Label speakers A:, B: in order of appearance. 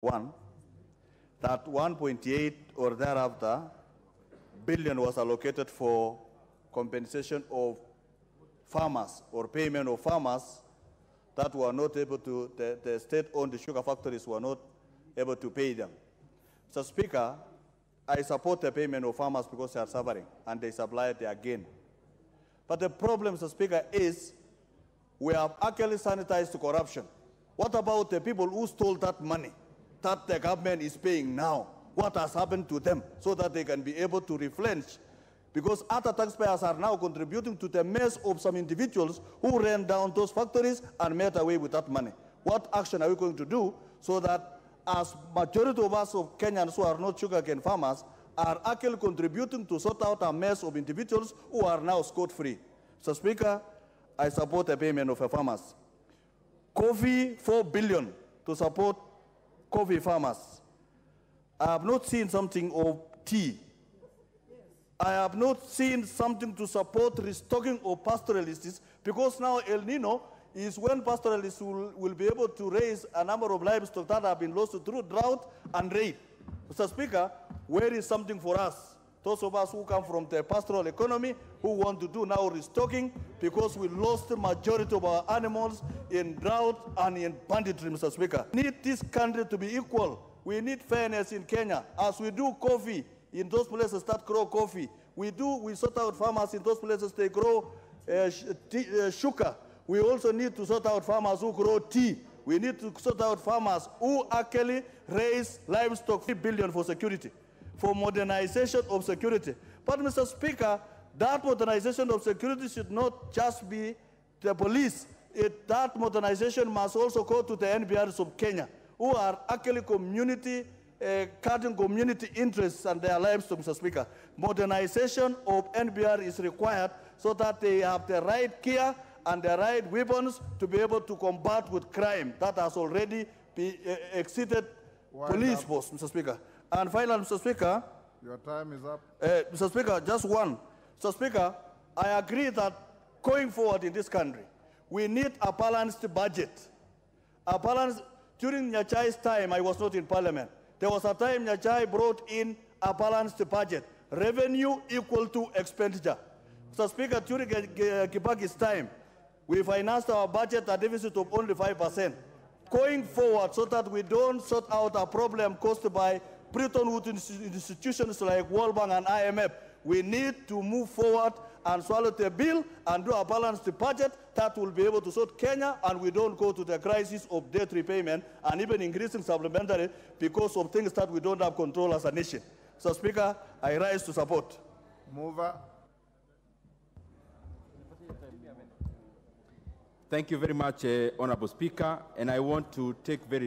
A: One, that 1.8 or thereafter billion was allocated for compensation of farmers or payment of farmers that were not able to, the state-owned sugar factories were not able to pay them. Mr. Speaker, I support the payment of farmers because they are suffering and they supply their gain. But the problem, Mr. Speaker, is we have actually sanitized corruption. What about the people who stole that money that the government is paying now? What has happened to them so that they can be able to replenish? Because other taxpayers are now contributing to the mess of some individuals who ran down those factories and made away with that money. What action are we going to do so that as majority of us of Kenyans who are not sugarcane farmers are actually contributing to sort out a mess of individuals who are now scot-free? Mr. Speaker, I support the payment of the farmers. Coffee, 4 billion to support coffee farmers. I have not seen something of tea. I have not seen something to support restocking of pastoralists, because now El Nino is when pastoralists will be able to raise a number of livestock that have been lost through drought and rain. Mr. Speaker, where is something for us? Those of us who come from the pastoral economy, who want to do now restocking, because we lost the majority of our animals in drought and in banditry, Mr. Speaker. We need this country to be equal. We need fairness in Kenya. As we do coffee in those places that grow coffee, we sort out farmers in those places they grow sugar. We also need to sort out farmers who grow tea. We need to sort out farmers who actually raise livestock. 3 billion for security, for modernization of security. But, Mr. Speaker, that modernization of security should not just be the police. That modernization must also go to the NBRs of Kenya, who are actually cutting community interests and their lives, Mr. Speaker. Modernization of NBR is required so that they have the right gear and the right weapons to be able to combat with crime that has already exceeded police force, Mr. Speaker. And finally, Mr. Speaker,
B: your time is up.
A: Mr. Speaker, just one. Mr. Speaker, I agree that going forward in this country, we need a balanced budget. During Nyachai's time, I was not in Parliament. There was a time Nyachai brought in a balanced budget, revenue equal to expenditure. Mr. Speaker, during Kibaki's time, we financed our budget at a deficit of only 5%. Going forward, so that we don't sort out a problem caused by Bretton Woods institutions like World Bank and IMF, we need to move forward and swallow the bill and do a balanced budget that will be able to sort Kenya, and we don't go to the crisis of debt repayment and even increasing supplementary because of things that we don't have control as a nation. So, Speaker, I rise to support.
B: Mover.
C: Thank you very much, Honorable Speaker, and I want to take very